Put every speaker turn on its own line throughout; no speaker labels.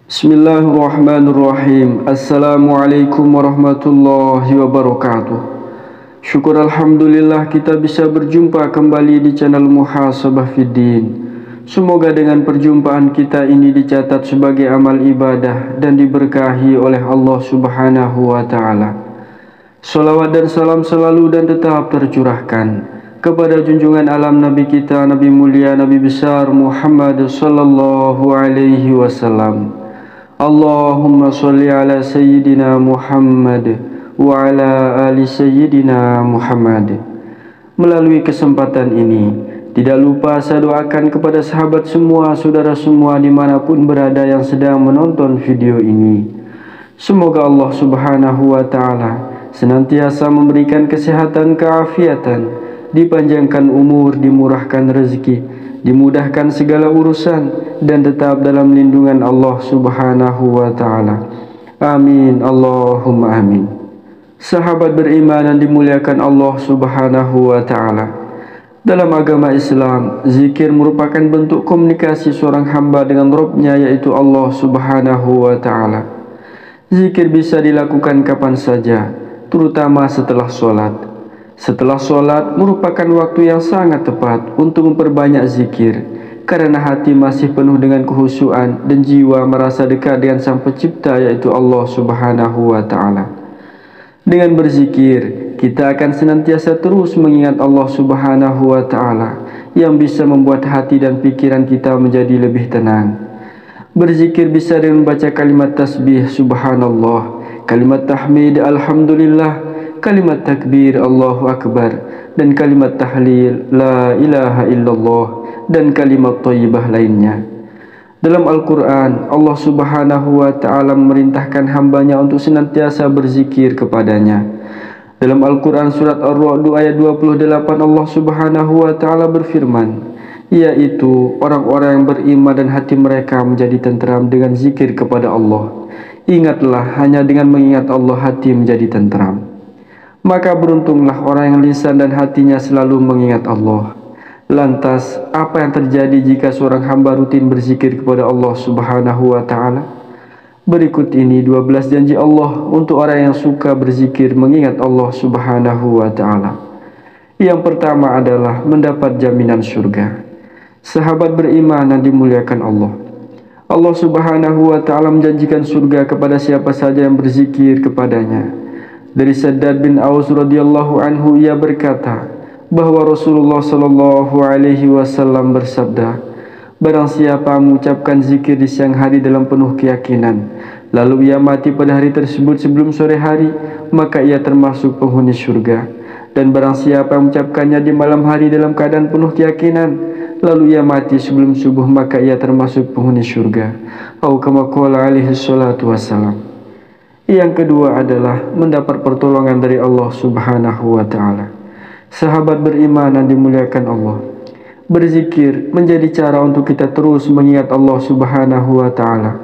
Bismillahirrahmanirrahim. Assalamualaikum warahmatullahi wabarakatuh. Syukur alhamdulillah kita bisa berjumpa kembali di channel Muhasabah Fiddin. Semoga dengan perjumpaan kita ini dicatat sebagai amal ibadah dan diberkahi oleh Allah Subhanahu wa taala. Salawat dan salam selalu dan tetap tercurahkan kepada junjungan alam Nabi kita, Nabi mulia, Nabi besar Muhammad sallallahu alaihi wasallam. Allahumma sholli ala sayyidina Muhammad wa ala ali sayyidina Muhammad. Melalui kesempatan ini, tidak lupa saya doakan kepada sahabat semua, saudara semua dimanapun berada yang sedang menonton video ini. Semoga Allah Subhanahu wa ta'ala senantiasa memberikan kesehatan, keafiatan, dipanjangkan umur, dimurahkan rezeki, dimudahkan segala urusan, dan tetap dalam lindungan Allah Subhanahu wa ta'ala. Amin, Allahumma amin. Sahabat beriman yang dimuliakan Allah Subhanahu wa ta'ala, dalam agama Islam, zikir merupakan bentuk komunikasi seorang hamba dengan Rabb-Nya, yaitu Allah Subhanahu wa ta'ala. Zikir bisa dilakukan kapan saja, terutama setelah solat. Setelah solat merupakan waktu yang sangat tepat untuk memperbanyak zikir, karena hati masih penuh dengan khusyuan dan jiwa merasa dekat dengan Sang Pencipta, yaitu Allah Subhanahu wa ta'ala. Dengan berzikir, kita akan senantiasa terus mengingat Allah Subhanahu wa ta'ala, yang bisa membuat hati dan pikiran kita menjadi lebih tenang. Berzikir bisa dengan membaca kalimat tasbih subhanallah, kalimat tahmid alhamdulillah, kalimat takbir Allahu akbar, dan kalimat tahlil la ilaha illallah, dan kalimat thayyibah lainnya. Dalam Al-Quran, Allah Subhanahu wa ta'ala memerintahkan hambanya untuk senantiasa berzikir kepadanya. Dalam Al-Quran surat Ar-Ra'd ayat 28, Allah Subhanahu wa ta'ala berfirman, yaitu orang-orang yang beriman dan hati mereka menjadi tenteram dengan zikir kepada Allah. Ingatlah, hanya dengan mengingat Allah hati menjadi tenteram. Maka beruntunglah orang yang lisan dan hatinya selalu mengingat Allah. Lantas, apa yang terjadi jika seorang hamba rutin berzikir kepada Allah Subhanahu wa ta'ala? Berikut ini 12 janji Allah untuk orang yang suka berzikir mengingat Allah Subhanahu wa ta'ala. Yang pertama adalah mendapat jaminan surga. Sahabat beriman yang dimuliakan Allah, Allah Subhanahu wa ta'ala menjanjikan surga kepada siapa saja yang berzikir kepadanya. Dari Shaddad bin Aus radhiyallahu anhu, ia berkata bahwa Rasulullah sallallahu alaihi wasallam bersabda, barang siapa mengucapkan zikir di siang hari dalam penuh keyakinan, lalu ia mati pada hari tersebut sebelum sore hari, maka ia termasuk penghuni surga. Dan barang siapa yang mengucapkannya di malam hari dalam keadaan penuh keyakinan, lalu ia mati sebelum subuh, maka ia termasuk penghuni surga. Atau kama qala alaihi salatu wassalam. Yang kedua adalah mendapat pertolongan dari Allah Subhanahu wa ta'ala. Sahabat beriman yang dimuliakan Allah, berzikir menjadi cara untuk kita terus mengingat Allah Subhanahu wa ta'ala.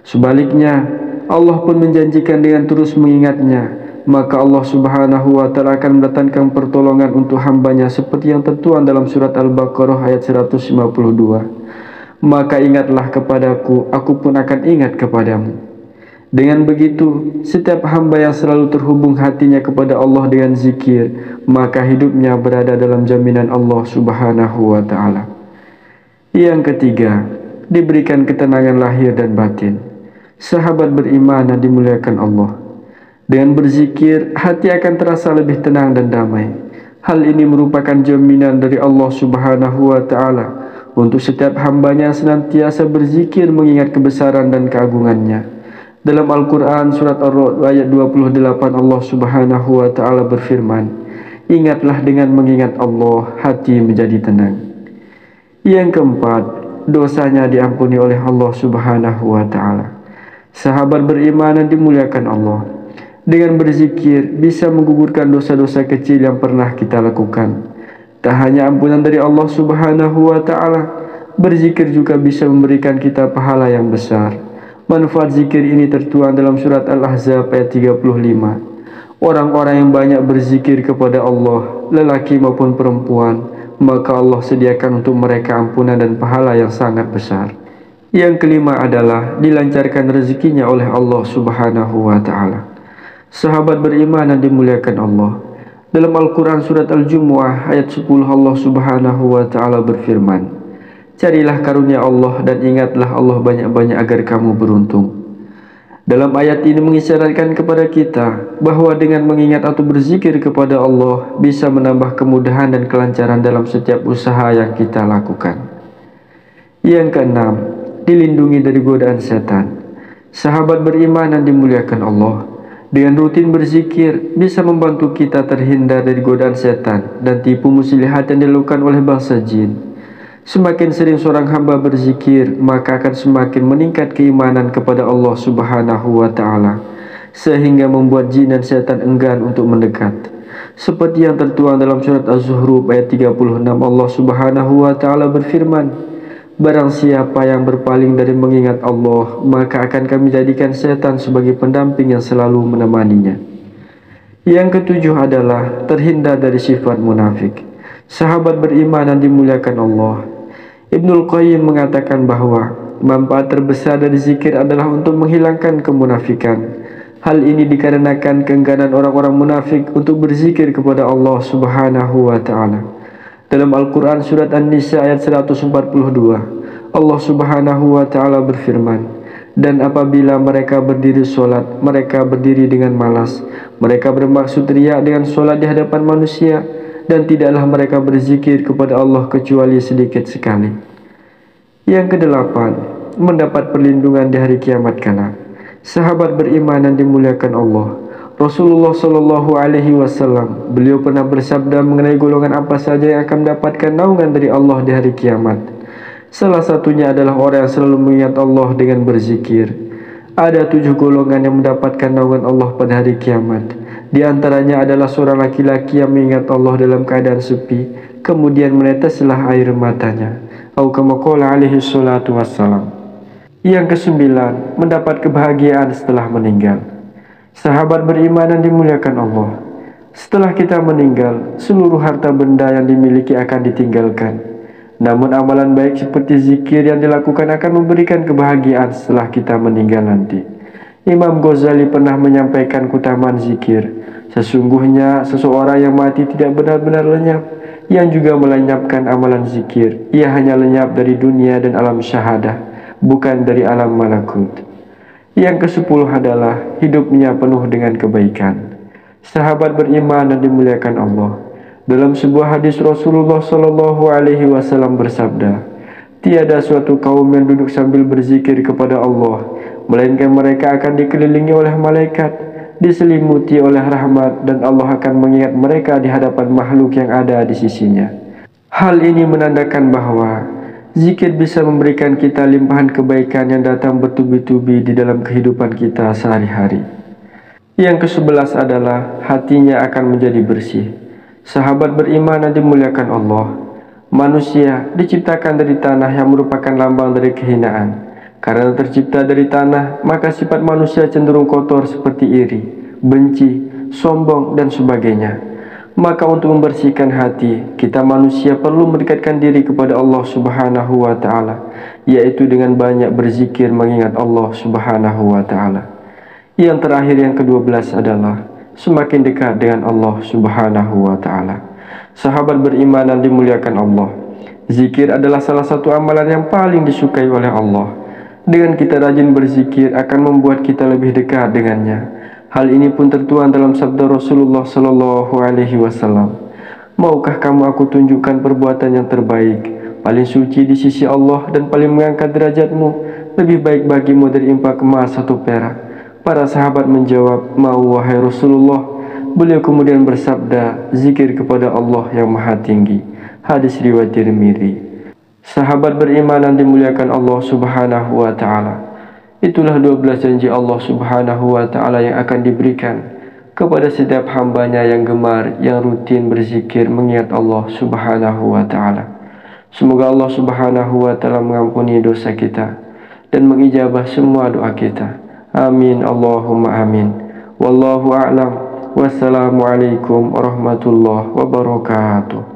Sebaliknya, Allah pun menjanjikan dengan terus mengingatnya, maka Allah Subhanahu wa ta'ala akan mendatangkan pertolongan untuk hambanya, seperti yang tertuang dalam surat Al-Baqarah ayat 152. Maka ingatlah kepadaku, aku pun akan ingat kepadamu. Dengan begitu, setiap hamba yang selalu terhubung hatinya kepada Allah dengan zikir, maka hidupnya berada dalam jaminan Allah Subhanahu wa ta'ala. Yang ketiga, diberikan ketenangan lahir dan batin. Sahabat beriman yang dimuliakan Allah, dengan berzikir, hati akan terasa lebih tenang dan damai. Hal ini merupakan jaminan dari Allah Subhanahu wa ta'ala untuk setiap hambanya yang senantiasa berzikir mengingat kebesaran dan keagungannya. Dalam Al-Quran surat Ar-Ra'd ayat 28, Allah Subhanahu wa ta'ala berfirman, ingatlah dengan mengingat Allah, hati menjadi tenang. Yang keempat, dosanya diampuni oleh Allah Subhanahu wa ta'ala. Sahabat beriman yang dimuliakan Allah, dengan berzikir bisa menggugurkan dosa-dosa kecil yang pernah kita lakukan. Tak hanya ampunan dari Allah Subhanahu wa Ta'ala, berzikir juga bisa memberikan kita pahala yang besar. Manfaat zikir ini tertuang dalam surat Al-Ahzab ayat 35. Orang-orang yang banyak berzikir kepada Allah, lelaki maupun perempuan, maka Allah sediakan untuk mereka ampunan dan pahala yang sangat besar. Yang kelima adalah dilancarkan rezekinya oleh Allah Subhanahu wa Ta'ala. Sahabat beriman yang dimuliakan Allah, dalam Al-Quran surat Al-Jumu'ah ayat 10 Allah Subhanahu wa Ta'ala berfirman, "Carilah karunia Allah dan ingatlah Allah banyak-banyak agar kamu beruntung." Dalam ayat ini mengisyaratkan kepada kita bahwa dengan mengingat atau berzikir kepada Allah bisa menambah kemudahan dan kelancaran dalam setiap usaha yang kita lakukan. Yang keenam, dilindungi dari godaan setan. Sahabat beriman yang dimuliakan Allah, dengan rutin berzikir bisa membantu kita terhindar dari godaan setan dan tipu muslihat yang dilakukan oleh bangsa jin. Semakin sering seorang hamba berzikir, maka akan semakin meningkat keimanan kepada Allah Subhanahu wa Ta'ala, sehingga membuat jin dan setan enggan untuk mendekat. Seperti yang tertuang dalam surat Az-Zuhruf ayat 36, Allah Subhanahu wa Ta'ala berfirman, "Barang siapa yang berpaling dari mengingat Allah, maka akan kami jadikan setan sebagai pendamping yang selalu menemaninya." Yang ketujuh adalah terhindar dari sifat munafik. Sahabat beriman yang dimuliakan Allah, Ibnul Qayyim mengatakan bahwa manfaat terbesar dari zikir adalah untuk menghilangkan kemunafikan. Hal ini dikarenakan keengganan orang-orang munafik untuk berzikir kepada Allah Subhanahu wa Ta'ala. Dalam Al-Quran surat An-Nisa ayat 142, Allah Subhanahu wa Ta'ala berfirman, "Dan apabila mereka berdiri solat, mereka berdiri dengan malas. Mereka bermaksud riya dengan solat di hadapan manusia, dan tidaklah mereka berzikir kepada Allah kecuali sedikit sekali." Yang kedelapan, mendapat perlindungan di hari kiamat kelak. Sahabat beriman yang dimuliakan Allah, Rasulullah Shallallahu Alaihi Wasallam, beliau pernah bersabda mengenai golongan apa saja yang akan mendapatkan naungan dari Allah di hari kiamat. Salah satunya adalah orang yang selalu mengingat Allah dengan berzikir. Ada 7 golongan yang mendapatkan naungan Allah pada hari kiamat. Di antaranya adalah seorang laki-laki yang mengingat Allah dalam keadaan sepi, kemudian meneteslah air matanya. Atau kama qala alaihi salatu wassalam. Yang kesembilan, mendapat kebahagiaan setelah meninggal. Sahabat beriman yang dimuliakan Allah, setelah kita meninggal, seluruh harta benda yang dimiliki akan ditinggalkan. Namun amalan baik seperti zikir yang dilakukan akan memberikan kebahagiaan setelah kita meninggal nanti. Imam Ghazali pernah menyampaikan keutamaan zikir. Sesungguhnya seseorang yang mati tidak benar-benar lenyap, yang juga melenyapkan amalan zikir. Ia hanya lenyap dari dunia dan alam syahadah, bukan dari alam malakut. Yang ke-10 adalah hidupnya penuh dengan kebaikan. Sahabat beriman dan dimuliakan Allah, dalam sebuah hadis Rasulullah Shallallahu Alaihi Wasallam bersabda, "Tiada suatu kaum yang duduk sambil berzikir kepada Allah, melainkan mereka akan dikelilingi oleh malaikat, diselimuti oleh rahmat, dan Allah akan mengingat mereka di hadapan makhluk yang ada di sisinya." Hal ini menandakan bahwa zikir bisa memberikan kita limpahan kebaikan yang datang bertubi-tubi di dalam kehidupan kita sehari-hari. Yang ke-11 adalah hatinya akan menjadi bersih. Sahabat beriman yang dimuliakan Allah, manusia diciptakan dari tanah yang merupakan lambang dari kehinaan. Karena tercipta dari tanah, maka sifat manusia cenderung kotor seperti iri, benci, sombong, dan sebagainya. Maka untuk membersihkan hati, kita manusia perlu mendekatkan diri kepada Allah Subhanahu wa Ta'ala, yaitu dengan banyak berzikir mengingat Allah Subhanahu wa Ta'ala. Yang terakhir, yang ke-12 adalah semakin dekat dengan Allah Subhanahu wa Ta'ala. Sahabat beriman yang dimuliakan Allah, zikir adalah salah satu amalan yang paling disukai oleh Allah. Dengan kita rajin berzikir akan membuat kita lebih dekat dengannya. Hal ini pun tertuang dalam sabda Rasulullah Sallallahu Alaihi Wasallam. "Maukah kamu aku tunjukkan perbuatan yang terbaik, paling suci di sisi Allah dan paling mengangkat derajatmu, lebih baik bagimu dari impak emas atau perak?" Para sahabat menjawab, "Mau wahai Rasulullah." Beliau kemudian bersabda, "Zikir kepada Allah yang maha tinggi." Hadis riwayat Tirmidzi. Sahabat beriman yang dimuliakan Allah Subhanahu wa Ta'ala, itulah 12 janji Allah Subhanahu wa Ta'ala yang akan diberikan kepada setiap hambanya yang gemar, yang rutin berzikir mengingat Allah Subhanahu wa Ta'ala. Semoga Allah Subhanahu wa Ta'ala mengampuni dosa kita dan mengijabah semua doa kita. Amin Allahumma amin. Wallahu a'lam. Wassalamualaikum warahmatullahi wabarakatuh.